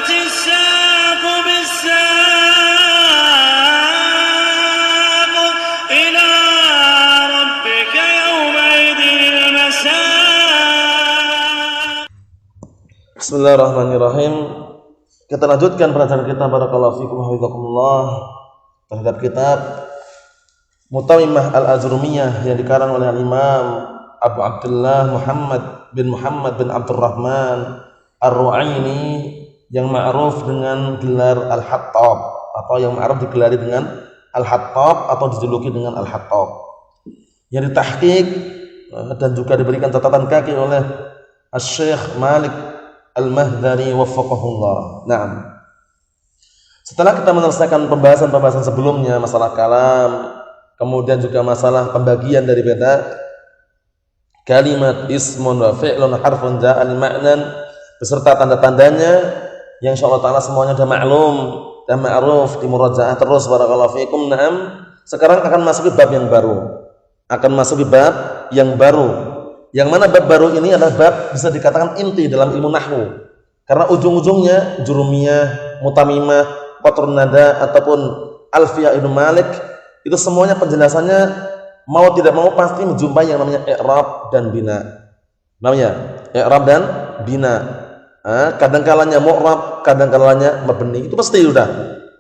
والتفت الساق بالساق إلى ربك يومئذ المساق. Bismillahirrahmanirrahim. Kita lanjutkan pelajaran kita barakallahu fikum hafizakumullah terhadap kitab Mutawimah Al-Ajrumiyah yang dikarang oleh Imam Abu Abdullah Muhammad bin Abdurrahman Ar-Ru'aini yang ma'ruf dengan gelar Al-Hattab, atau yang ma'ruf digelari dengan Al-Hattab atau dijuluki dengan Al-Hattab, yang ditahqiq dan juga diberikan catatan kaki oleh Asy-Syaikh Malik Al-Mahdari waffaqahullah. Naam. Setelah kita menyelesaikan pembahasan sebelumnya, masalah kalam, kemudian juga masalah pembagian daripada kalimat ismun wa fi'lun harfun ja'a li ma'nan beserta tanda-tandanya yang insyaallah taala semuanya sudah maklum dan ma'ruf, dimurajaah terus barakallahu fikum. Naam. Sekarang akan masuk ke bab yang baru. Yang mana bab baru ini adalah bab bisa dikatakan inti dalam ilmu nahwu. Karena ujung-ujungnya jurumiyah, mutamimah, qatrun nada ataupun alfiyah Ibnu Malik itu semuanya penjelasannya mau tidak mau pasti menjumpai yang namanya i'rab dan bina. Namanya i'rab dan bina. Kadang kalanya mu'rab, kadang kalanya mabni. Itu pasti sudah.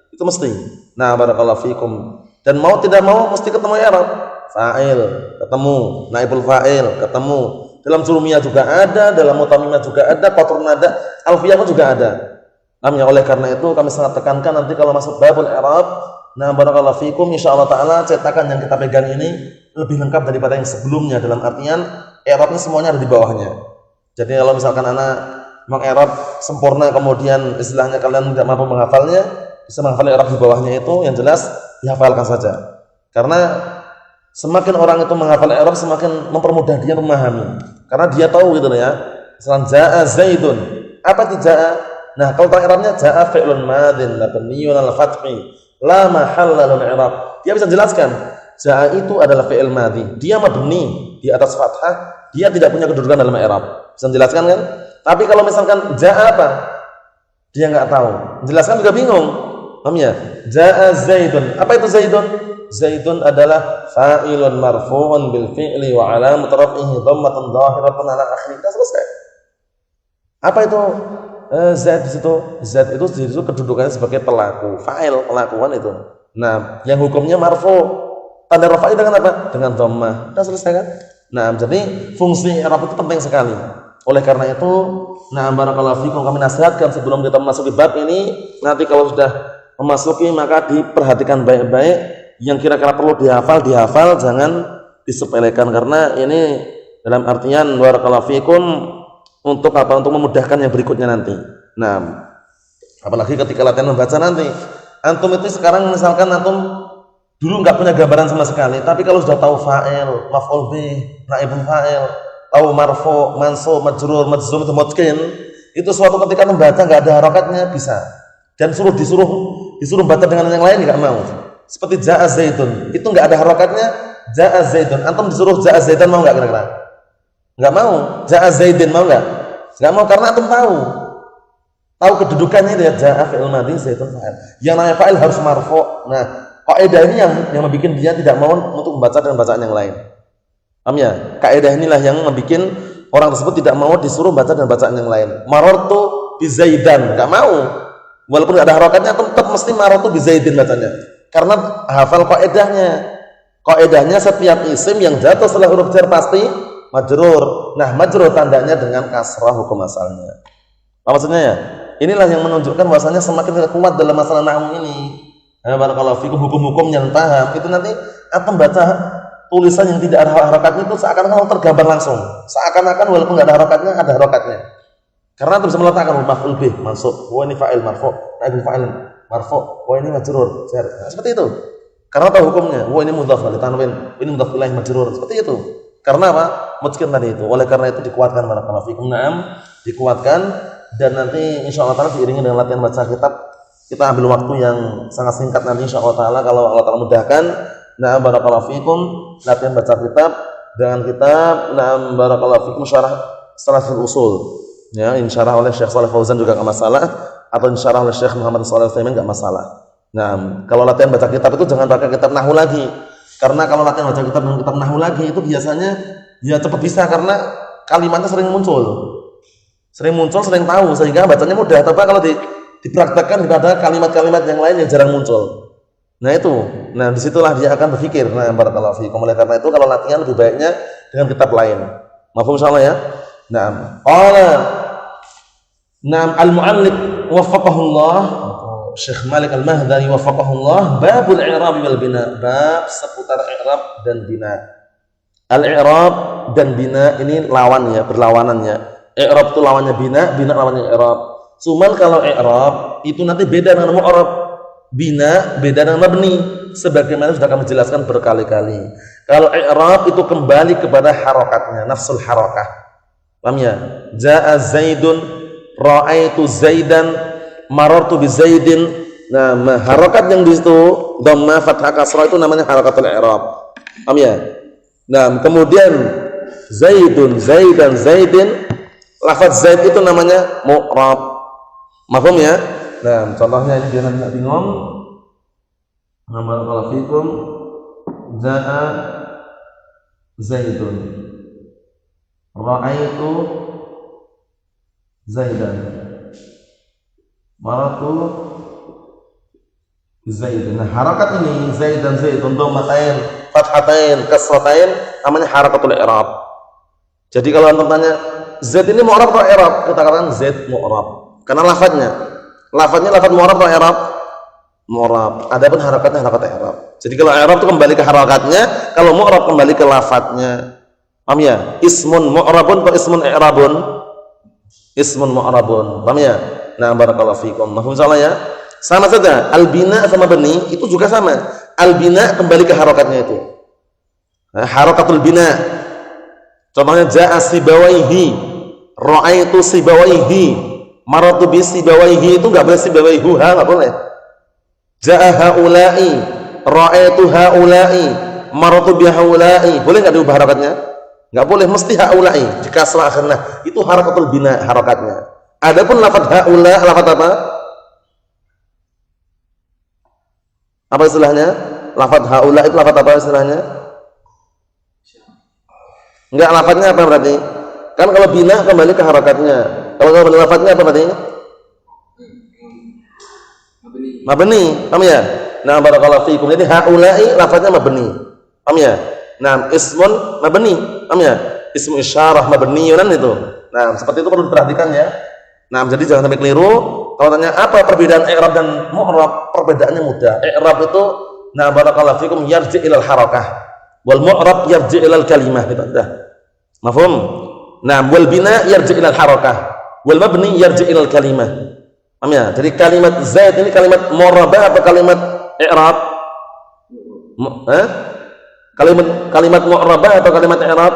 Itu mesti. Nah, barakallahu fikum. Dan mau tidak mau mesti ketemu i'rab. Fa'il ketemu, naibul fa'il ketemu. Dalam jurumiyah juga ada, dalam mutamimah juga ada, qatrun nada, alfiyah pun juga ada. Namanya oleh karena itu kami sangat tekankan nanti kalau masuk babul i'rab, nah barakallahu fikum insyaallah taala cetakan yang kita pegang ini lebih lengkap daripada yang sebelumnya, dalam artian i'rabnya semuanya ada di bawahnya. Jadi kalau misalkan anak meng-i'rab sempurna kemudian istilahnya kalian tidak mampu menghafalnya, bisa menghafal i'rab di bawahnya itu, yang jelas dihafalkan saja. Karena semakin orang itu menghafal i'rab semakin mempermudah dia memahami. Karena dia tahu gitu ya. Misalnya jaa Zaidun. Apa itu jaa? Nah, kalau i'rabnya jaa fi'lun madin mabniun 'alal fathi la mahalla lahu i'rab. Dia bisa jelaskan. Jaa itu adalah fi'il madhi. Dia mabni di atas fathah, dia tidak punya kedudukan dalam i'rab. Bisa jelaskan kan? Tapi kalau misalkan jaa apa? Dia enggak tahu. Jelaskan juga bingung. Paham ya? Jaa Zaidun. Apa itu Zaidun? Zaidun adalah fa'ilun marfu'un bil fi'li wa 'alamat raf'ihi dhammatun dhahiratun 'ala akhirih. Sudah selesai. Apa itu Zaid di situ? Zaid itu di situ kedudukannya sebagai pelaku, fa'il, pelakuan itu. Nah, yang hukumnya marfu'. Tanda rafa'nya dengan apa? Dengan dhammah. Sudah selesai kan? Nah, jadi fungsi i'rab itu penting sekali. Oleh karena itu, nah barakallahu fikum kami nasihatkan sebelum kita memasuki bab ini, nanti kalau sudah memasuki maka diperhatikan baik-baik. Yang kira-kira perlu dihafal, jangan disepelekan, karena ini dalam artian barakallahu fikum untuk apa? Untuk memudahkan yang berikutnya nanti. Nah, apalagi ketika latihan membaca nanti. Antum itu sekarang misalkan antum dulu enggak punya gambaran sama sekali, tapi kalau sudah tahu fa'il, maf'ul bih, naibul fa'il, tahu marfu', mansub, majrur, majzum, itu mutqin, itu suatu ketika membaca enggak ada harakatnya bisa. Dan disuruh baca dengan yang lain enggak mau. Seperti ja'a Zaidun, itu enggak ada harakatnya, ja'a Zaidun. Antum disuruh ja'a Zaidan mau enggak kira-kira? Enggak mau. Ja'a Zaidin mau enggak? Enggak mau, karena antum tahu kedudukannya dia ja'a fi'il madhi, Zaidun fa'il. Yang namanya fa'il harus marfu'. Nah, kaidah ini yang membuat dia tidak mau untuk membaca dengan bacaan yang lain. Paham ya? Kaidah inilah yang membuat orang tersebut tidak mau disuruh baca dengan bacaan yang lain. Marartu bi Zaidan, enggak mau. Walaupun enggak ada harakatnya, tetap mesti marartu bi Zaidin bacanya. Karena hafal kaidahnya setiap isim yang jatuh setelah huruf jar pasti majrur. Nah, majrur tandanya dengan kasrah hukum asalnya. Apa maksudnya ya? Inilah yang menunjukkan bahwasanya semakin kuat dalam masalah nahwu ini. Barakallahu fikum, hukum-hukumnya paham. Itu nanti akan baca tulisan yang tidak ada harakatnya itu seakan-akan tergambar langsung. Seakan-akan walaupun enggak ada harakatnya, ada harakatnya. Karena itu bisa meletakkan maf'ul bih, mansub, wa ini fa'il marfu', naibul fa'il marfu', wa ini majrur, jar. Nah, seperti itu. Karena tahu hukumnya. Wa ini mudhaf li tanwin, ini mudhaf ilaih majrur. Seperti itu. Karena apa? Mutqin tadi itu. Oleh karena itu dikuatkan barakallahu fikum. Naam, dikuatkan, dan nanti insyaallah taala diiringi dengan latihan baca kitab. Kita ambil waktu yang sangat singkat nanti insyaallah taala kalau Allah taala mudahkan. Naam barakallahu fikum, latihan baca kitab dengan kitab naam barakallahu fikum syarah Salasul Usul. Ya, insyaallah oleh Syekh Shalih Fauzan juga enggak masalah. atau disyarah oleh Syekh Muhammad Shalih Al-Utsaimin enggak masalah. Nah, kalau latihan baca kitab itu jangan pakai kitab nahwu lagi. Karena kalau latihan baca kitab dengan kitab nahwu lagi itu biasanya ya cepat bisa karena kalimatnya sering muncul. Sering muncul, sering tahu sehingga bacanya mudah. Tapi kalau dipraktekkan pada kalimat-kalimat yang lain yang jarang muncul. Nah itu, disitulah dia akan berpikir. Nah, barakallahu fiikum. Oleh karena itu kalau latihan lebih baiknya dengan kitab lain. Mafhum insyaallah ya. Al-mu'allif waffaqahullah, Syekh Malik Al-Mahdani waffaqahullah, babul i'rab wal bina, bab seputar i'rab dan bina. Al-i'rab dan bina ini lawan ya, berlawanan ya. I'rab itu lawannya bina, bina lawannya i'rab. Cuman kalau i'rab itu nanti beda dengan mu'rab. Bina beda dengan mabni, sebagaimana sudah kami jelaskan berkali-kali. Kalau i'rab itu kembali kepada harakatnya, nafsul harakah. Paham ya? Jaa Zaidun, ra'aitu Zaidan, marartu bi Zaidin. Nah, harakat yang di situ dhamma, fathah, kasrah itu namanya harakatul i'rab. Paham ya? Nah, kemudian Zaidun, Zaidan, Zaidin, lafaz Zaid itu namanya mu'rab. Mafhum ya? Nah, contohnya ini biar nanti enggak bingung. Barakallahu fikum. Jaa Zaidun, ra'aitu Zaidan, maratu Zaidun. Nah, harakat ini Zaid dan Zaidun dhammatain, fathatain, kasratain namanya harakatul i'rab. Jadi kalau antum tanya Zaid ini mu'rab atau i'rab? Kita katakan Zaid mu'rab. Karena lafadznya lafadz mu'rab atau i'rab? Mu'rab. Adapun harakatnya harakat i'rab. Jadi kalau i'rab itu kembali ke harakatnya, kalau mu'rab kembali ke lafadznya. Paham ya? Ismun mu'rabun atau ismun i'rabun? Ismun mu'rabun. Paham ya? Nah, barakallahu fikum. Mafhum salah ya? Sama saja. Al-bina sama bani itu juga sama. Al-bina kembali ke harakatnya itu. Nah, harakatul bina. Contohnya jaa Sibawaihi, ra'aitu Sibawaihi, maratu bi Sibawaihi, itu enggak boleh Sibawaihu, enggak boleh. Jaa haula'i, ra'aitu haula'i, maratu bi haula'i. Boleh enggak diubah harakatnya? Enggak boleh, mesti haula'i dikasrah akhirnya. Itu harakatul bina harakatnya. Adapun lafaz haula, lafaz apa? Apa istilahnya? Lafaz haula itu lafaz apa istilahnya? Enggak, lafadznya apa berarti? Kan kalau bina kembali ke harakatnya. Kalau kembali lafadznya apa berarti? Mabni. Paham ya? Nah, barakallahu fiikum. Jadi haula'i lafadznya mabni. Paham ya? Nah, ismun mabni. Paham ya? Ismu isyarah mabniyun itu. Nah, seperti itu perlu diperhatikan ya. Nah, jadi jangan sampai keliru. Kalau tanya apa perbedaan i'rab dan mu'rab, perbedaannya mudah. I'rab itu nah barakallahu fiikum yarji' ilal harakah. Wal mu'rab yarji' ilal kalimah, gitu dah. Mafhum? Nah, wal bina yarji' ilal harakah, wal mabni yarji' ilal kalimah. Paham ya? Jadi kalimat Zaid ini kalimat mu'rabah atau kalimat i'rab? Kalimat mu'rabah atau kalimat i'rab?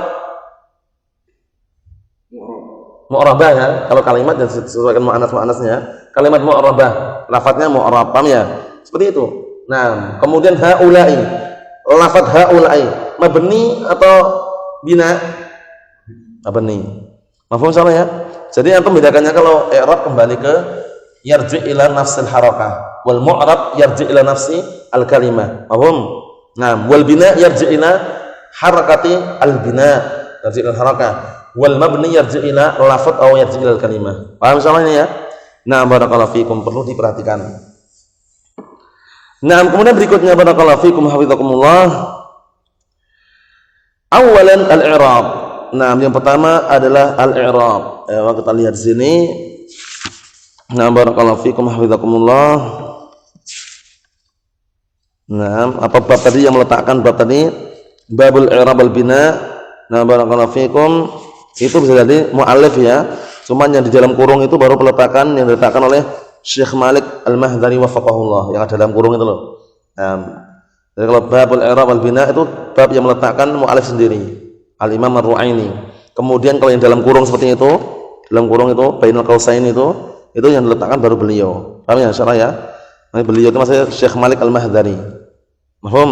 Mu'rabah ya. Kalau kalimat dan sesuaikan mu'annas-mu'annasnya. Kalimat mu'rabah, lafadznya mu'rab. Paham ya? Seperti itu. Nah, kemudian haula'i, lafadz haula'i mabni atau bina? Mabni. Mafhum salah ya? Jadi antum bedakannya kalau i'rab kembali ke yarji' ila nafsil harakah, wal mu'rab yarji' ila nafsi al kalimah. Mafhum? Nah, wal bina yarji' ila harakati al bina, yarji' ila harakah, wal mabni yarji' ila lafadz atau yarji' ila al kalimah. Paham salah ini ya? Nah, barakallahu fikum, perlu diperhatikan. Nah, kemudian berikutnya barakallahu fikum hafizakumullah. Awalan al-i'rab. Nah, yang pertama adalah al-i'rab. Kita lihat di sini. Nah, barakallahu fikum hafizakumullah. Nah, apa bab tadi yang meletakkan bab tadi? Babul i'rab al bina. Nah, barakallahu fikum. Itu bisa jadi mu'allif ya. Cuman yang di dalam kurung itu baru peletakan yang diletakkan oleh Syekh Malik Al-Mahdani waffaqahullah, yang ada dalam kurung itu loh. Jadi kalau babul i'rab al bina itu bab yang meletakkan mu'allif sendiri, Al-Imam Ar-Ru'aini. Kemudian kalau yang dalam kurung seperti itu, dalam kurung itu bainal qausain itu yang diletakkan baru beliau. Paham ya insyaallah ya? Nah, beliau itu maksudnya Syekh Malik Al-Mahdani. Paham?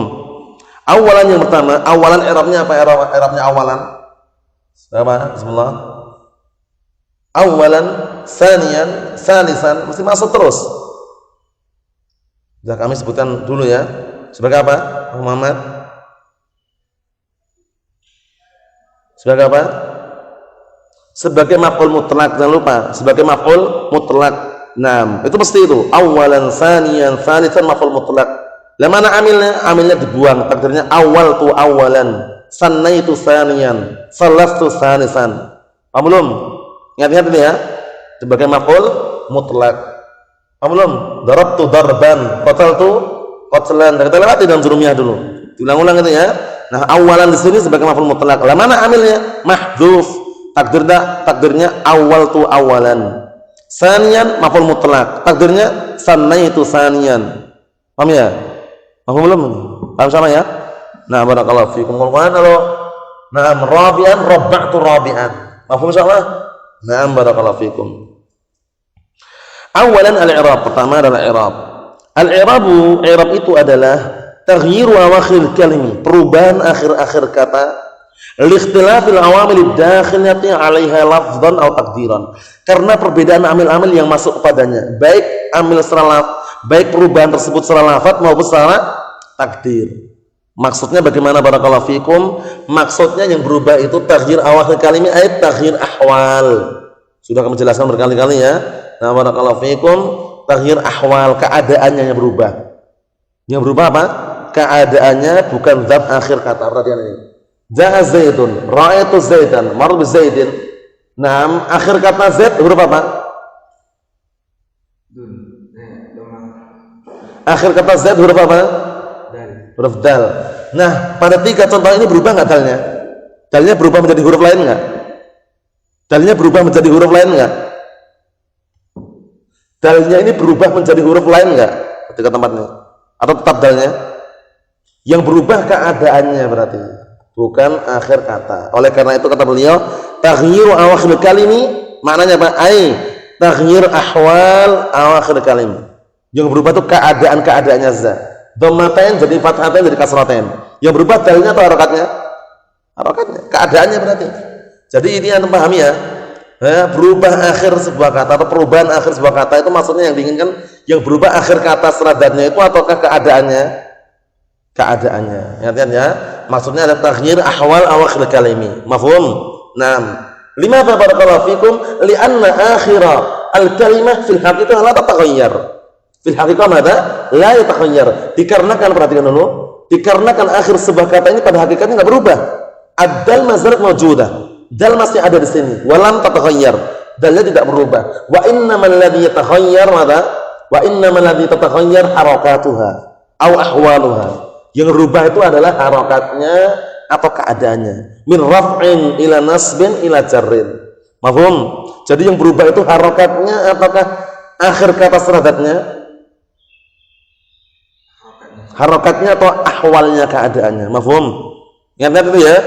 Awalan yang pertama, awalan i'rabnya apa? I'rabnya awalan. Apa? Bismillah. Awalan saniyan, salisan, mesti masuk terus. Sudah kami sebutkan dulu ya. Sebagai apa? Muhammad. Sebagai apa? Sebagai maf'ul mutlak, jangan lupa. Sebagai maf'ul mutlak. Nah, itu mesti itu. Awalan, saniyan, salisan maf'ul mutlak. Lah mana amilnya? Amilnya dibuang. Takdirnya awal tu awalan, sanaitu saniyan, salastu salisan. Paham belum? Ingat-ingat ini ya. Sebagai maf'ul mutlak. Paham belum? Darabtu darban, qataltu qatlan. Kita lewati dalam jurumiyah dulu. Diulang-ulang itu ya. Nah, awalan di sini sebagai maf'ul mutlak. Lah mana amilnya? Mahdhuf. Takdirnya awal tu awalan. Saniyan maf'ul mutlak. Takdirnya sanaitu saniyan. Paham ya? Paham belum? Paham sama ya? Nah, barakallahu fikum. Nah, rabi'an rabba'tu rabi'an. Paham sama? Nah, barakallahu fikum. Awalan al-i'rab, pertama adalah i'rab. Al-i'rabu, i'rab itu adalah taghyiru awakhir kalimi, perubahan akhir-akhir kata, liikhtilafil awamil ad-dakhilati 'alaiha lafdhan aw taqdiran. Karena perbedaan amil-amil yang masuk kepadanya, baik perubahan tersebut secara lafaz maupun secara takdir. Maksudnya bagaimana barakallahu fikum? Maksudnya yang berubah itu taghyir awakhir kalimi ayat taghyir ahwal. Sudah kami jelaskan berkali-kali ya. Nah, barakallahu fikum, taghyir ahwal, keadaannya yang berubah. Yang berubah apa? Keadaannya, bukan zat akhir kata. Perhatian ini. Ja'a Zaidun, ra'aitu Zaidan, marru bi Zaidin. Nah, akhir kata Zaid huruf apa? Akhir kata Zaid huruf apa? Huruf dal. Nah, pada tiga contoh ini berubah nggak dalnya? Dalnya berubah menjadi huruf lain nggak? Dalnya berubah menjadi huruf lain nggak? Dalnya ini berubah menjadi huruf lain nggak? Ketika tempatnya? Atau tetap dalnya? Yang berubah keadaannya berarti, bukan akhir kata. Oleh karena itu kata beliau, taghyiru awakhir kalimi, maknanya apa? Ai taghyir ahwal awakhir kalimi. Yang berubah itu keadaan-keadaannya za. Dhammatain jadi fathatain jadi kasratain. Yang berubah dalnya atau harokatnya? Harokatnya, keadaannya berarti. Jadi ini yang pahami ya. Berubah akhir sebuah kata atau perubahan akhir sebuah kata itu maksudnya yang diinginkan yang berubah akhir kata seradatnya itu ataukah keadaannya? Keadaannya. Ingat ya. Maksudnya ada taghyir ahwal awakhir kalimi. Mafhum? Naam. Lima barakallahu fikum li'anna akhira al-kalimah fil haqiqah la tataghayyar. Fil haqiqah mada? La yatakhayyar. Dikarenakan, perhatikan dulu, dikarenakan akhir sebuah kata ini pada hakikatnya enggak berubah. Ad-dal mazdarat mawjudah. Dal masih ada di sini. Walam tataghayyar. Dalnya tidak berubah. Wa innamal ladzi yatakhayyar mada? Wa innamal ladzi tataghayyar harakatuha aw ahwaluha. Yang berubah itu adalah harakatnya atau keadaannya. Min raf'in ila nasbin ila jarrin. Mafhum? Jadi yang berubah itu harakatnya ataukah akhir kata seradatnya? Harakatnya atau ahwalnya keadaannya. Mafhum? Ingat itu ya.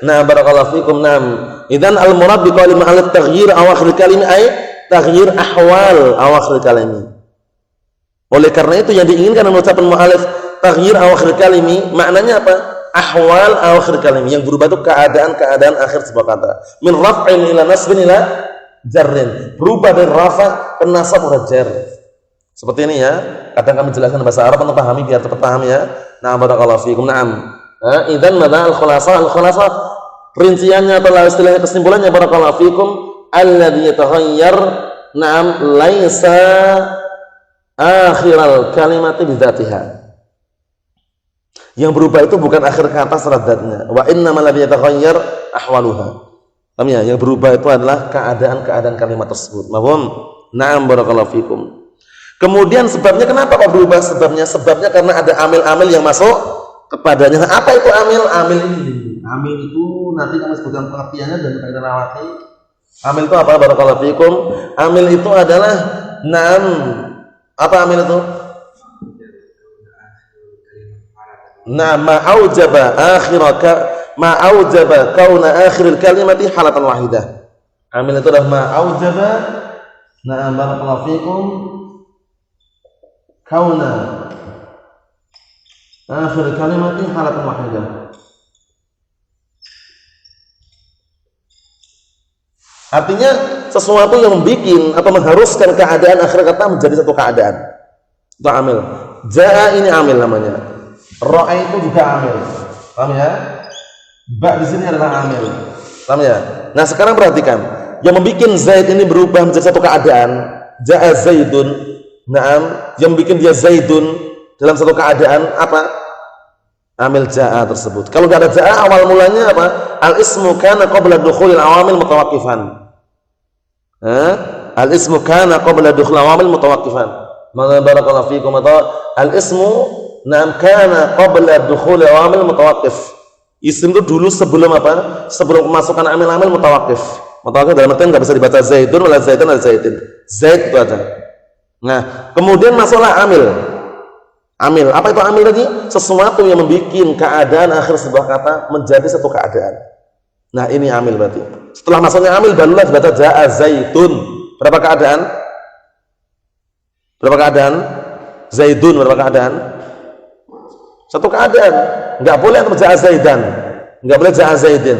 Nah, barakallahu fikum. Naam. Idzan al-murad bi qawli ma'al taghyir awakhir kalimi ay taghyir ahwal awakhir kalimi. Oleh karena itu yang diinginkan dalam ucapan mu'alif taghyir awakhir kalimi, maknanya apa? Ahwal awakhir kalimi, yang berubah itu keadaan-keadaan akhir sebuah kata. Min raf'in ila nasbin ila jarrin. Berubah dari rafa ke nasab atau jar. Seperti ini ya. Kadang kami jelaskan bahasa Arab untuk pahami biar cepat paham ya. Nah, barakallahu fikum. Naam. Idzan madha al-khulasah rinciannya atau istilahnya kesimpulannya barakallahu fikum alladzi yataghayyar na'am laisa akhiral kalimati bidzatiha. Yang berubah itu bukan akhir kata seradatnya. Wa innamal ladzi yataghayyar ahwaluha. Paham ya? Yang berubah itu adalah keadaan-keadaan kalimat tersebut. Mahum? Na'am barakallahu fikum. Kemudian sebabnya kenapa kok berubah? Sebabnya karena ada amil-amil yang masuk kepadanya. Apa itu amil? Amil ini. Amil itu nanti kami sebutkan pengertiannya dan kaidah rawati. Amil itu apa? Barakallahu fikum. Amil itu adalah na'am. Apa amil itu? Nah, ma'aujaba kauna akhiril kalimati halatan wahidah. Amil itu adalah ma'aujaba na'am barakallahu fikum kauna akhiril kalimati halatan wahidah. Artinya sesuatu yang membuat atau mengharuskan keadaan akhir kata menjadi satu keadaan. Itu amil. Jaa ini amil namanya. Ra'a itu juga amil. Paham ya? Ba di sini adalah amil. Paham ya? Nah, sekarang perhatikan. Yang membuat Zaid ini berubah menjadi satu keadaan. Jaa Zaidun. Naam, yang membuat dia Zaidun dalam satu keadaan apa? Amil jaa tersebut. Kalau tidak ada jaa, awal mulanya apa? Al-ismu kana qabla dukhulil awamil mutawaqqifan. Al-ismu kana qabla dukhulil awamil mutawaqqifan. Maka barakallahu fikum, atau al-ismu nam kana qabla dukhulil awamil mutawaqqif. Isim itu dulu sebelum apa? Sebelum kemasukan amil-amil mutawaqqif. Mutawaqqif dalam artian enggak bisa dibaca Zaidun wala Zaidan wala Zaidin. Zaid itu aja. Nah, kemudian masalah amil. Amil, apa itu amil tadi? Sesuatu yang membuat keadaan akhir sebuah kata menjadi satu keadaan. Nah, ini amil berarti. Setelah masuknya amil, barulah dibaca jaa Zaidun. Berapa keadaan? Berapa keadaan? Zaidun berapa keadaan? Satu keadaan. Enggak boleh untuk jaa Zaidan. Enggak boleh jaa Zaidin.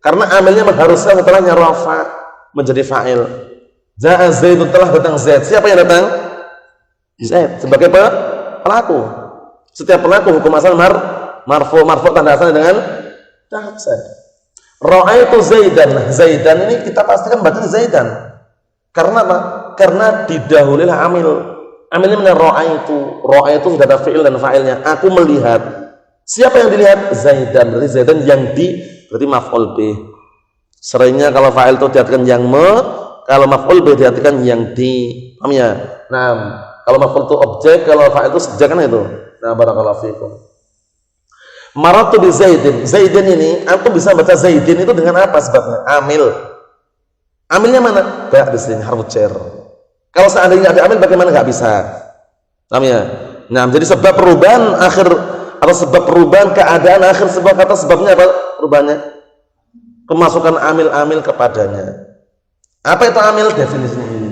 Karena amilnya mengharuskan setelahnya rafa menjadi fa'il. Jaa Zaidun, telah datang Zaid. Siapa yang datang? Zaid sebagai pelaku. Setiap pelaku hukum asal marfu tanda asalnya dengan tafsir. Ra'aitu Zaidan. Zaidan ini kita pastikan baca Zaidan. Karena apa? Karena didahululah amil. Amilnya dengan ra'aitu. Ra'aitu sudah ada fi'il dan fa'ilnya. Aku melihat. Siapa yang dilihat? Zaidan. Berarti Zaidan yang berarti maf'ul bih. Seringnya kalau fa'il itu diartikan yang kalau maf'ul bih diartikan yang di. Paham ya? Nah, kalau maf'ul itu objek, kalau fa'il itu subjek kan itu. Nah, barakallahu fikum. Maratu bi Zaidin. Zaidin ini, antum bisa baca Zaidin itu dengan apa sebabnya? Amil. Amilnya mana? Ba di sini harfu jar. Kalau seandainya ada amil bagaimana? Enggak bisa. Paham ya? Nah, jadi sebab perubahan akhir atau sebab perubahan keadaan akhir sebuah kata sebabnya apa perubahannya? Kemasukan amil-amil kepadanya. Apa itu amil? Definisinya ini.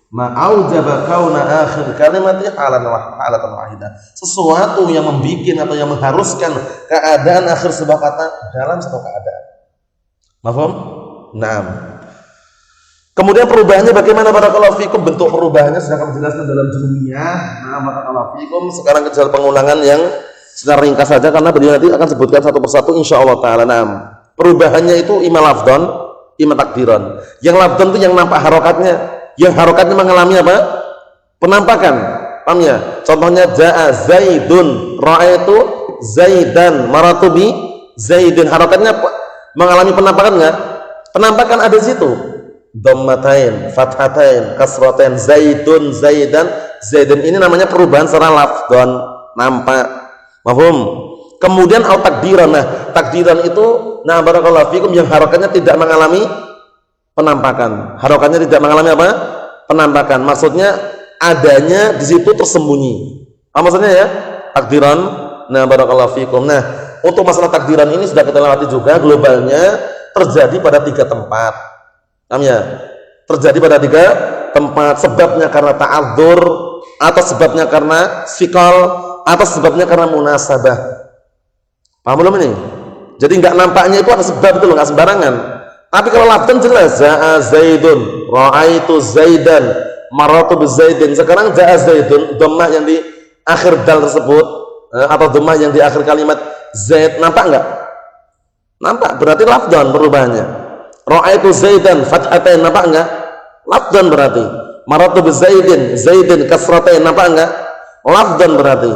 Ma'aujaba kauna akhir kalimati halatan wahidah. Sesuatu yang membuat atau yang mengharuskan keadaan akhir sebuah kata dalam satu keadaan. Mafhum? Naam. Kemudian perubahannya bagaimana barakallahu fikum? Bentuk perubahannya sudah kami jelaskan dalam jurumiyah. Naam barakallahu fikum. Sekarang ke jalan pengulangan yang secara ringkas saja karena beliau nanti akan sebutkan satu persatu insyaallah taala. Naam. Perubahannya itu ima lafdhan, ima takdiran. Yang lafdhan itu yang nampak harokatnya. Yang harokatnya mengalami apa? Penampakan. Paham ya? Contohnya jaa Zaidun, ra'aitu Zaidan, maratu bi Zaidin. Harokatnya mengalami penampakan enggak? Penampakan ada di situ. Dhammatain, fathatain, kasratain, Zaidun, Zaidan, Zaidin. Ini namanya perubahan secara lafdhan, nampak. Paham? Kemudian al takdiran. Nah, takdiran itu nah barakallahu fikum yang harokatnya tidak mengalami penampakan. Harokatnya tidak mengalami apa? Penampakan. Maksudnya adanya di situ tersembunyi. Apa maksudnya ya? Takdiran. Nah, barakallahu fikum. Nah, untuk masalah takdiran ini sudah kita lewati juga globalnya terjadi pada 3 tempat. Paham ya? Terjadi pada 3 tempat. Sebabnya karena ta'adzur atau sebabnya karena sikal atau sebabnya karena munasabah. Paham belum ini? Jadi enggak nampaknya itu ada sebab itu loh, enggak sembarangan. Tapi kalau lafdan jelas, jaa Zaidun, ra'aitu Zaidan, maratu bi Zaidin. Sekarang jaa Zaidun, dhammah yang di akhir dal tersebut atau dhammah yang di akhir kalimat Zaid, nampak enggak? Nampak, berarti lafdan perubahannya. Ra'aitu Zaidan, fathatain, nampak enggak? Lafdan berarti. Maratu bi Zaidin, Zaidin kasratain, nampak enggak? Lafdan berarti.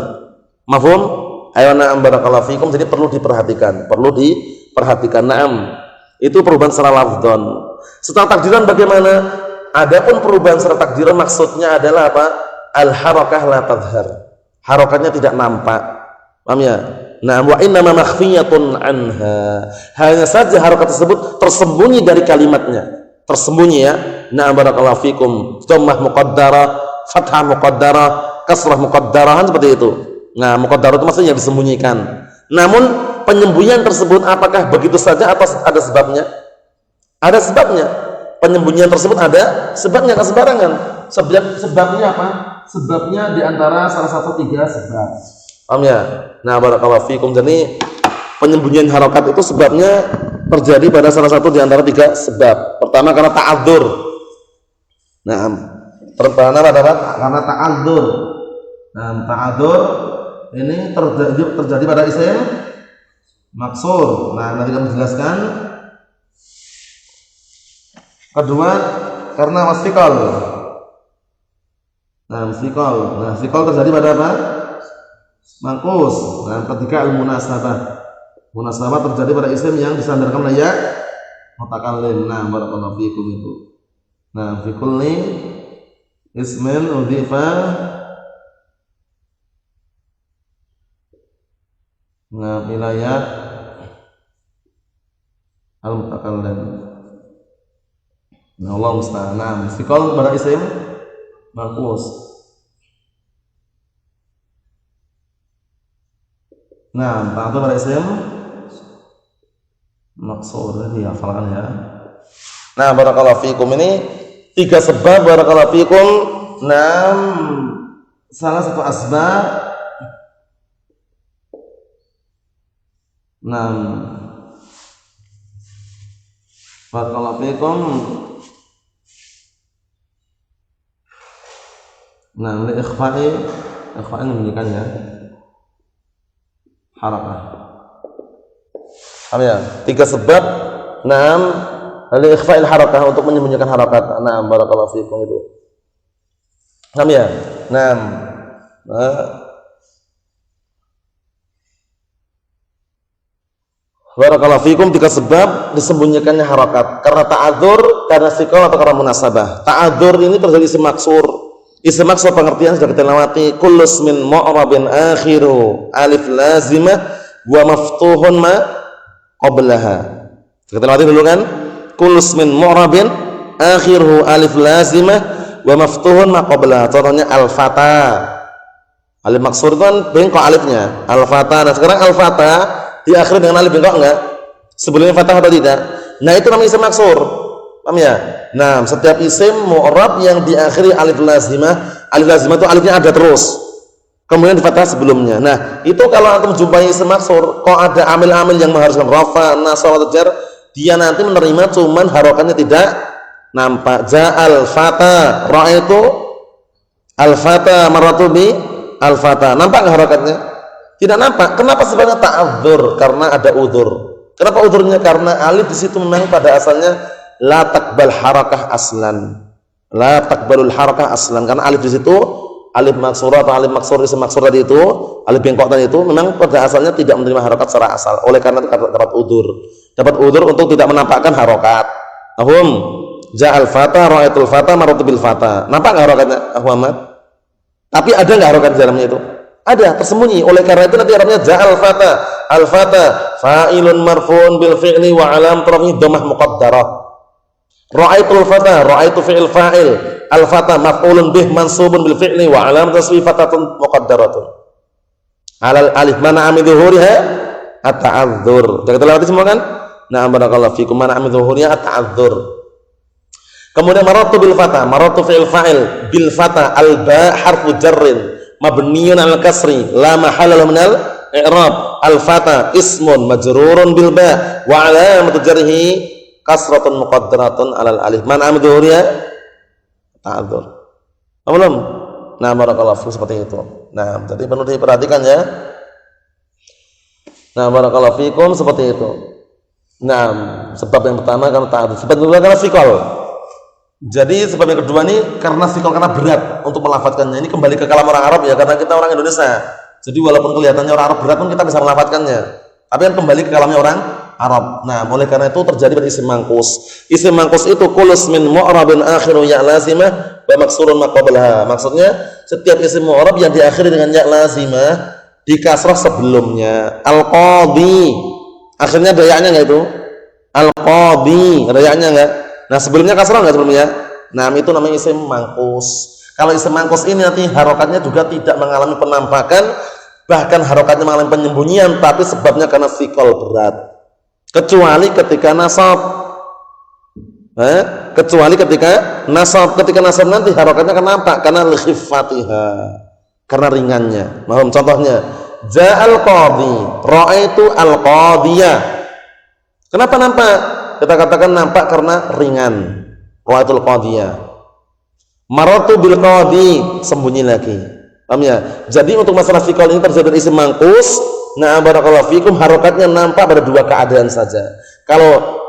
Mafhum? Ayo na'am barakallahu fikum. Jadi perlu diperhatikan, na'am. Itu perubahan secara lafdhan. Setelah takdiran bagaimana? Adapun perubahan secara takdiran maksudnya adalah apa? Al-harakah la tadhhar. Harakatnya tidak nampak. Paham ya? Nah, wa inna ma makhfiyatun anha. Hanya saja harakat tersebut tersembunyi dari kalimatnya. Tersembunyi ya. Na'am barakallahu fikum. Dhammah muqaddarah, fathah muqaddarah, kasrah muqaddarah, seperti itu. Nah, muqaddarah itu maksudnya disembunyikan. Namun penyembunyian tersebut apakah begitu saja atau ada sebabnya? Ada sebabnya. Penyembunyian tersebut ada sebabnya, nggak sembarangan. Sebabnya apa? Sebabnya diantara salah satu 3 sebab. Paham ya? Nah, barakallahu fikum. Jadi penyembunyian harokat itu sebabnya terjadi pada salah satu di antara 3 sebab. Pertama karena ta'adzur. Nah, pertama karena ta'adzur. Nah, ta'adzur ini terjadi pada isim maksur. Nah, nanti kami jelaskan. Kedua karena wasfikal. Nah, fikal terjadi pada apa? Mangkus. Nah, ketiga al-munasabah. Munasabah terjadi pada isim yang disandarkan oleh ya mutakallim. Nah, barakallahu fikum itu. Nah, fi kulli ismin udhifa ila ya al-mutakallim. Nah, Allah musta'an. Nah, fikal pada isim mangkus. Nah, ta'adzur pada isim maksur, ini hafalkan ya. Nah, barakallahu fikum, ini 3 sebab barakallahu fikum. Nah, salah satu asbab. Nah, barakallahu fikum. Nah, li ikhfa'i membunyikannya harakah. Paham ya? 3 sebab. Naam, li ikhfa'il harakah, untuk menyembunyikan harakat. Naam, barakallahu fikum itu. Paham ya? Naam. Barakallahu fikum, 3 sebab disembunyikannya harakat. Karena ta'adzur, karena fikal, atau karena munasabah. Ta'adzur ini terjadi isim maksur. Isim maksur pengertian sudah kita lewati. Kullu ismin mu'rabin akhiru alif lazimah wa maftuhun ma qablaha. Kita lewati dulu kan? Kullu ismin mu'rabin akhiru alif lazimah wa maftuhun ma qablaha. Contohnya al-fata. Alif maksur itu kan bengkok alifnya. Al-fata. Nah, sekarang al-fata diakhiri dengan alif bengkok enggak? Sebelumnya fathah atau tidak? Nah, itu namanya isim maksur. Paham ya? Nah, setiap isim mu'rab yang diakhiri alif lazimah itu alifnya ada terus, kemudian di fathah sebelumnya. Nah, itu kalau antum jumpai isim maksur, kok ada amil-amil yang mengharuskan rafa, nasab atau jar, dia nanti menerima cuman harokatnya tidak nampak. Ja'al fata, ra'aitu al-fata marratu bi al-fata. Nampak enggak harokatnya? Tidak nampak. Kenapa? Sebabnya ta'adzur, karena ada udzur. Kenapa udzurnya? Karena alif di situ memang pada asalnya la taqbal harakah aslan. La taqbalul harakah aslan, karena alif di situ, alif maksur atau alif maksur, isim maksur tadi itu, alif bengkok tadi itu memang pada asalnya tidak menerima harokat secara asal. Oleh karena itu dapat udzur untuk tidak menampakkan harokat. Ahum ja'al fata ra'aitul fata marratu bil fata. Nampak enggak harokatnya, Ahmad? Tapi ada enggak harokat di dalamnya itu? Ada, tersembunyi. Oleh karena itu nanti Arabnya ja'al fata, al fata fa'ilun marfu'un bil fi'li wa alam rafi'i dhammah muqaddarah. Ra'aitul fata, ra'aitu fi'il fa'il, al fata maf'ulun bih mansubun bil fi'li wa alam taswi fatatun muqaddaratun alal alif mana min dhuhuriha at-ta'adzur. Sudah kita lewati semua kan? Nah, barakallahu fikum, mana min dhuhuriha at-ta'adzur. Kemudian maratu bil fata, maratu fi'il fa'il bil fata, al ba harfu jarrin mabniyun al kasri la mahalla lahu min al i'rab. Al fata ismun majrurun bil ba wa alamatu jarrihi kasratun muqaddaratun alal alif. Man amdhuriya ta'adzur. Belum? Nah, barakallahu fikum, seperti itu. Nah, jadi perlu diperhatikan ya. Nah, barakallahu fikum, seperti itu. Nah, sebab yang pertama karena ta'adzur. Sebab yang kedua karena fikal. Jadi sebab yang kedua ini karena fikal, karena berat untuk melafadzkannya. Ini kembali ke kalam orang Arab ya, karena kita orang Indonesia. Jadi walaupun kelihatannya orang Arab berat pun kita bisa melafadzkannya. Tapi kan kembali ke kalamnya orang Arab. Nah, oleh karena itu terjadi pada isim mangkus. Isim mangkus itu kulus min mu'rabin akhiru ya lazimah wa maksurun ma qablaha. Maksudnya setiap isim mu'rab yang diakhiri dengan ya lazimah di kasrah sebelumnya. Al-qadhi, akhirnya ada ya-nya enggak itu? Al-qadhi, ada ya-nya enggak? Nah, sebelumnya kasrah enggak sebelumnya? Nah, itu namanya isim mangkus. Kalau isim mangkus ini nanti harokatnya juga tidak mengalami penampakan, bahkan harokatnya mengalami penyembunyian, tapi sebabnya karena fikal berat. Kecuali ketika nasab, kecuali ketika nasab nanti harokatnya akan nampak karena likhifatiha, karena ringannya. Mahum, contohnya Ja'al qadhi, ra'aitu al-qadhiyah. Kenapa nampak? Kita katakan nampak karena ringan. Ra'aitul qadhiyah. Marartu bil qadhi, sembunyi lagi. Paham ya? Jadi untuk masalah fiqh ini terjadi dari isim mangkus. Nah, barakallahu fikum, harokatnya nampak pada dua keadaan saja. Kalau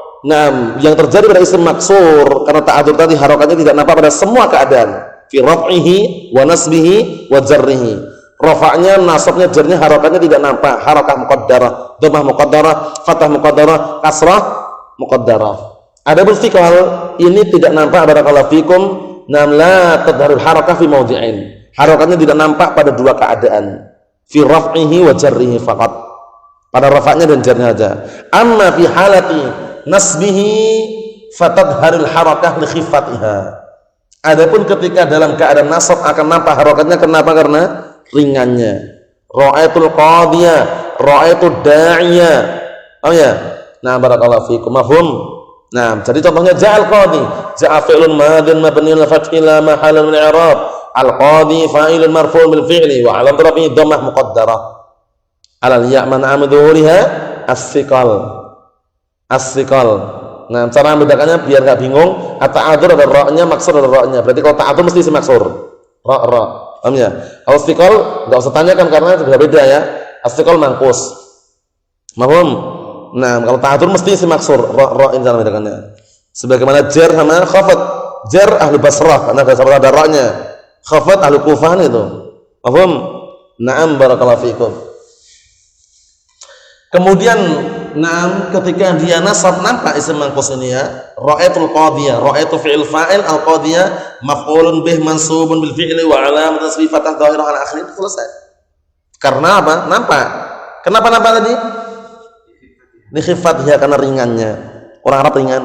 yang terjadi pada isim maksur karena ta'adzur tadi, harokatnya tidak nampak pada semua keadaan. Fi raf'ihi wa nasbihi wa jarrihi. Rafa'nya, nasabnya, jarnya, harokatnya tidak nampak. Harokah muqaddarah, dhammah muqaddarah, fathah muqaddarah, kasrah muqaddarah. Adapun fiqhal ini tidak nampak barakallahu fikum. La tadharul harakah fi mawdi'in. Harokatnya tidak nampak pada dua keadaan. Fi raf'ihi wa jarrihi faqat. Pada rafa'nya dan jarnya saja. Amma fi halati nasbihi fatadharul harakah li khifatiha. Adapun ketika dalam keadaan nasab akan nampak harokatnya, kenapa? Karena ringannya. Ra'aitul qadhiyah, ra'aitud da'iyah. Oh ya. Nah, barakallahu fikum. Mafhum? Nah, jadi contohnya ja'al qadhi, ja'a fi'lun madhin mabniun al fathi la mahala min i'rab. Al-qadhi fa'ilun marfu'un bil fi'li wa 'alam rafi'i dhammah muqaddarah. 'Alal ya' man 'amil dhuhuriha as-siqal. As-siqal. Nah, cara membedakannya biar enggak bingung, at-ta'adzur ada ra-nya, maksur ada ra-nya. Berarti kalau ta'adzur mesti maksur. Ra. Paham ya? Kalau istiqal enggak usah tanyakan karena itu beda ya. Istiqal mangkus. Mahum. Nah, kalau ta'adzur mesti maksur. Ra ini cara membedakannya. Sebagaimana jar sama khafat. Jar ahli Basrah karena ada ra-nya. Khafat ahli Kufah itu. Mahum. Na'am barakallahu fikum. Kemudian ketika dia nasab nampak isim mangkus ini ya. Ra'aitul qadhiyah, ra'aitu fi'il fa'il, al-qadhiyah maf'ulun bih mansubun bil fi'li wa 'alamat nasbi fathah dhahirah ala akhir. Itu selesai. Karena apa? Nampak. Kenapa nampak tadi? Li khifatnya, karena ringannya. Orang Arab ringan.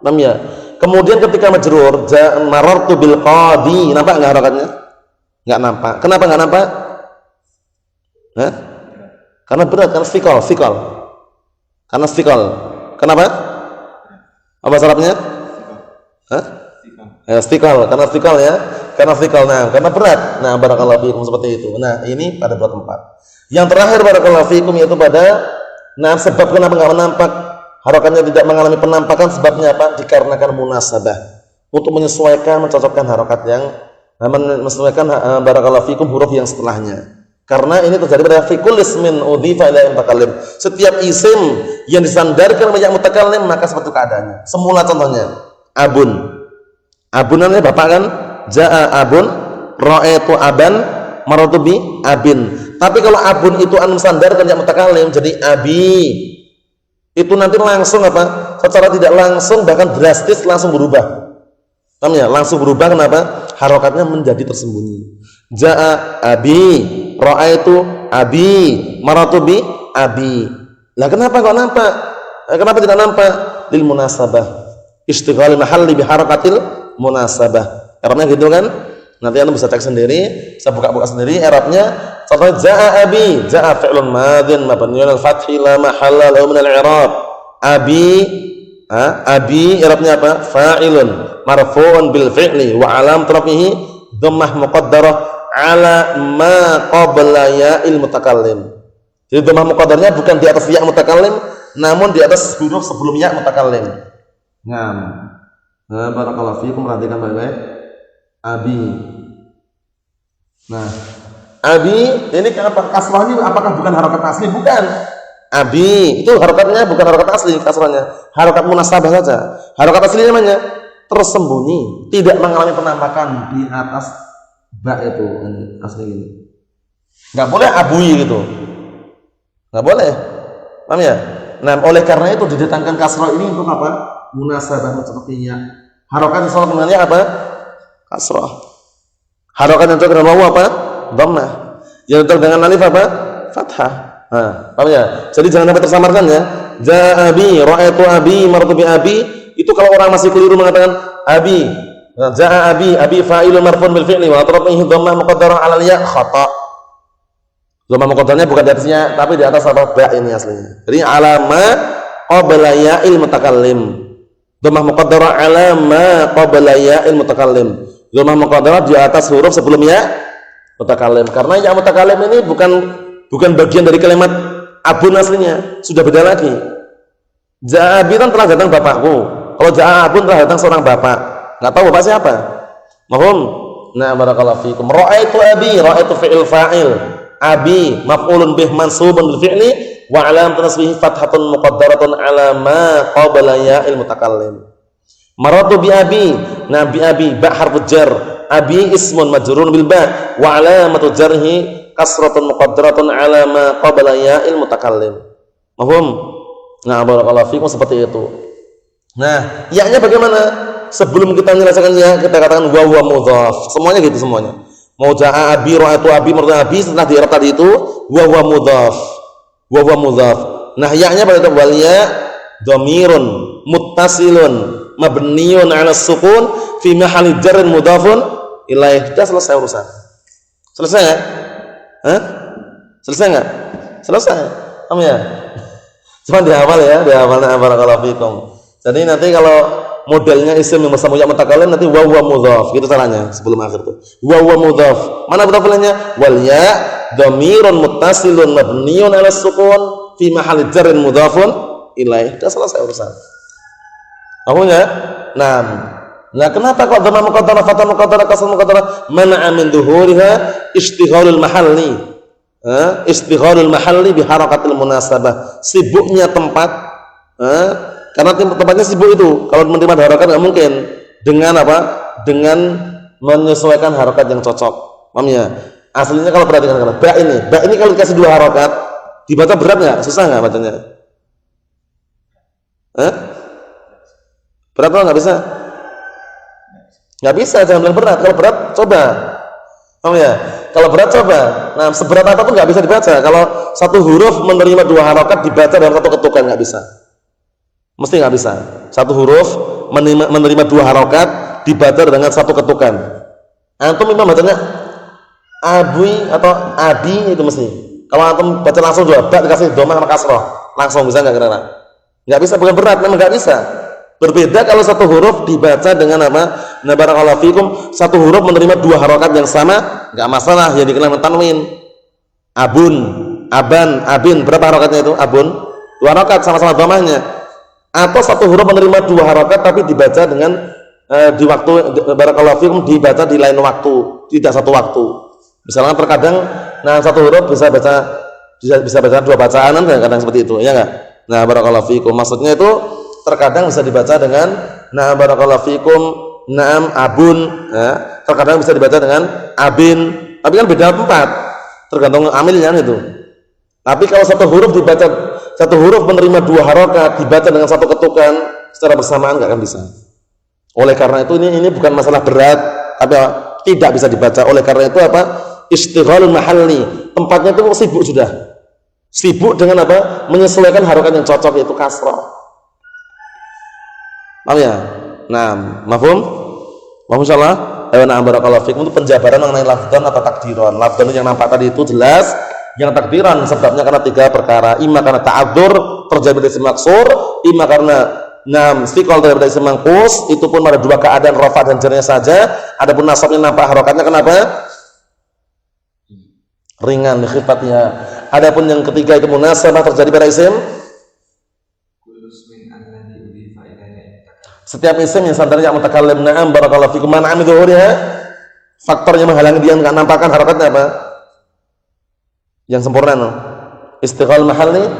Paham ya? Kemudian ketika majrur, marartu bil qadhi, nampak enggak harokatnya? Enggak nampak. Kenapa enggak nampak? Hah? Karena berat, karena fikal. Karena fikal. Kenapa? Apa Arabnya? Hah? Ya, fikal. Karena fikal ya. Karena fikal. Nah, karena berat. Nah, barakallahu fikum seperti itu. Nah, ini pada dua tempat. Yang terakhir barakallahu fikum yaitu pada sebab kenapa enggak nampak? Harokatnya tidak mengalami penampakan, sebabnya apa? Dikarenakan munasabah. Untuk menyesuaikan, mencocokkan harokat yang menyesuaikan barakallahu fikum huruf yang setelahnya. Karena ini terjadi pada fikul ismin udhifa ila mutakallim. Setiap isim yang disandarkan kepada mutakallim maka seperti keadaannya. Semula contohnya abun. Abun namanya bapak kan? Jaa abun, ra'aitu aban, marartu bi abin. Tapi kalau abun itu sandarkan kepada mutakallim jadi abi. Itu nanti langsung apa? Secara tidak langsung bahkan drastis langsung berubah. Paham ya? Langsung berubah kenapa? Harokatnya menjadi tersembunyi. Jaa abi, ra'aitu abi, maratu bi abi. Lah kenapa kok nampak? Kenapa tidak nampak? Lil munasabah. Istighal mahalli bi harakatil munasabah. Arabnya gitu kan? Nanti Anda bisa cek sendiri, saya buka-buka sendiri Arabnya. Contohnya jaa abi, jaa fi'lun madhin mabniun al fathi la mahalla lahu min al i'rab. Abi i'rabnya apa? Fa'ilun marfu'un bil fi'li wa 'alamat rafihi dhammah muqaddarah 'ala ma qabla ya'il mutakallim. Jadi dhammah muqaddarnya bukan di atas ya mutakallim, namun di atas huruf sebelum ya mutakallim. Nah, barakallahu fiikum, perhatikan baik-baik. Abi. Nah, abi ini kenapa kasrahnya apakah bukan harokat asli? Bukan. Abi itu harokatnya bukan harokat asli, kasrahnya harokat munasabah saja. Harokat asli namanya tersembunyi, tidak mengalami penampakan di atas ba itu asli ini. Enggak boleh abui gitu. Enggak boleh. Paham ya? Nah, oleh karena itu didatangkan kasrah ini untuk apa? Munasabah sepertinya. Harokat yang salah dengannya apa? Kasrah. Harokat yang dengan wawu apa? Dhammah. Yang dengan alif apa? Fathah. Nah, paham ya? Jadi jangan sampai tersamarkan ya. Jaa abi, ra'aitu abi, marartu bi abi. Itu kalau orang masih keliru mengatakan abi. Nah, jaa abi fa'ilun marfu'un bil fi'li wa atrafihi dhammah muqaddarah 'ala al-ya' khata'. Dhammah muqaddaranya bukan di atasnya, tapi di atas apa? Ba ini aslinya. Jadi alama qabla ya'il mutakallim. Dhammah muqaddarah 'ala ma qabla ya'il mutakallim. Dhammah muqaddarah di atas huruf sebelum ya mutakallim. Karena ya mutakallim ini bukan bukan bagian dari kalimat abun aslinya, sudah beda lagi. Ja'a abi kan telah datang bapakku. Kalau ja'a abun telah datang seorang bapak. Enggak tahu bapak siapa. Mahum? Nah, barakallahu fikum. Ra'aitu abi, ra'aitu fi'il fa'il. Abi maf'ulun bih mansubun bil fi'li wa 'alamatun nasbihi fathatun muqaddaratun 'ala ma qabla ya'il mutakallim. Maratu bi abi, nah bi abi ba harfu jar, abi ismun majrurun bil ba wa 'alamatu jarhi kasratun muqaddaratun 'ala ma qabla ya'il mutakallim. Mahum? Nah, barakallahu fikum seperti itu. Nah, ya-nya bagaimana? Sebelum kita menyelesaikan ya, kita katakan wa huwa mudhaf. Semuanya gitu semuanya. Mau ja'a abi, ra'aitu abi, maratu abi, setelah di i'rab tadi itu wa huwa mudhaf. Wa huwa mudhaf. Nah, ya-nya pada wal ya dhamirun muttasilun mabniun 'ala sukun fi mahalli jarrin mudhafun ilaih. Sudah selesai urusan. Selesai enggak? Hah? Selesai enggak? Selesai. Paham ya? Cuma dihafal ya, dihafalna barakallahu fikum. Jadi nanti kalau modelnya isim yang bersama ya mutakallim nanti wa huwa mudhaf, gitu caranya sebelum akhir tuh. Wa huwa mudhaf. Mana mudhafnya? Wal ya dhamirun muttasilun mabniun 'ala sukun fi mahalli jarrin mudhafun ilaih. Sudah selesai urusan. Tahu enggak? Nah, kenapa kok dhamma muqaddarah, fathah muqaddarah, kasrah muqaddarah? Mana'a min dhuhuriha istighalul mahalli. Istighalul mahalli bi harakatil munasabah. Sibuknya tempat, karena tempatnya sibuk itu. Kalau menerima harakat enggak mungkin dengan apa? Dengan menyesuaikan harakat yang cocok. Paham ya? Aslinya kalau perhatikan ba ini kalau dikasih dua harakat, dibaca berat enggak? Susah enggak bacanya? Berat atau nggak bisa? Nggak bisa, jangan bilang berat. Kalau berat, coba. Paham ya? Kalau berat, coba. Nah, seberat apapun nggak bisa dibaca. Kalau satu huruf menerima dua harokat dibaca dalam satu ketukan, nggak bisa. Mesti nggak bisa. Satu huruf menerima dua harokat dibaca dengan satu ketukan. Antum imam bacanya abui atau abi itu mesti. Kalau antum baca langsung dua, dikasih domah sama kasroh, langsung bisa nggak kira-kira? Nggak bisa, bukan berat, memang nggak bisa. Berbeda kalau satu huruf dibaca dengan apa? Nah, barakallahu fikum, satu huruf menerima dua harokat yang sama, nggak masalah, yang dikenal tanwin. Abun, aban, abin, berapa harokatnya itu? Abun, dua harokat sama-sama dhamahnya. Atau satu huruf menerima dua harokat tapi dibaca dengan di waktu, barakallahu fikum, dibaca di lain waktu, tidak satu waktu. Misalnya terkadang, nah satu huruf bisa baca dua bacaan, kadang seperti itu, ya nggak? Nah, barakallahu fikum, maksudnya itu terkadang bisa dibaca dengan na'am barakallahu fikum, na'am abun, ya. Terkadang bisa dibaca dengan abin, tapi kan beda tempat, tergantung amilnya itu. Tapi kalau satu huruf menerima dua harokat dibaca dengan satu ketukan secara bersamaan nggak akan bisa. Oleh karena itu ini bukan masalah berat, tapi tidak bisa dibaca. Oleh karena itu apa? Istighalul mahalli, tempatnya itu sibuk sudah. Sibuk dengan apa? Menyesuaikan harokat yang cocok, yaitu kasrah. Paham ya? Nah, mafhum? Mafhum insyaallah? Ayo na'am barakallahu fikum. Itu penjabaran mengenai lafdhan atau takdiran. Lafdhan yang nampak tadi itu jelas, yang takdiran sebabnya karena tiga perkara. Imma karena ta'adzur terjadi dari isim maksur, imma karena istiqol dari isim manqus, itu pun pada dua keadaan rafa dan jarnya saja. Adapun nasabnya nampak harokatnya kenapa? Ringan li khifatnya. Adapun yang ketiga itu munasabah terjadi pada isim. Setiap isim yang sandarnya mutakallim, na'am barakallahu fikum, man'a min dhuhuriha, faktor yang menghalangi dia enggak nampakkan harokatnya apa? Yang sempurna no? Istighal mahalli.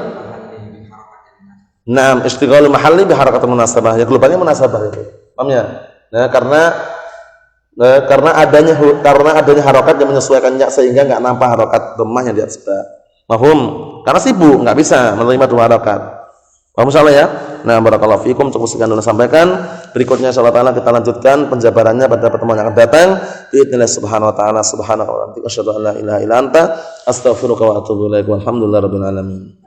Na'am, istighal mahalli bi harakatul munasabah. Ya keluarnya munasabah itu. Paham ya? Nah, karena adanya harokat yang menyesuaikannya sehingga enggak nampak harokat dhammah yang di atas ba. Mahum? Karena sibuk enggak bisa menerima dua harokat. Paham insyaallah ya? Nah, barakallahu fikum, cukup sekian dulu sampaikan. Berikutnya insyaallah taala kita lanjutkan penjabarannya pada pertemuan yang akan datang. Biidznillah subhanahu wa taala, subhanaka wa bihamdika asyhadu an la ilaha illa anta, astaghfiruka wa atubu ilaik. Walhamdulillahirabbil alamin.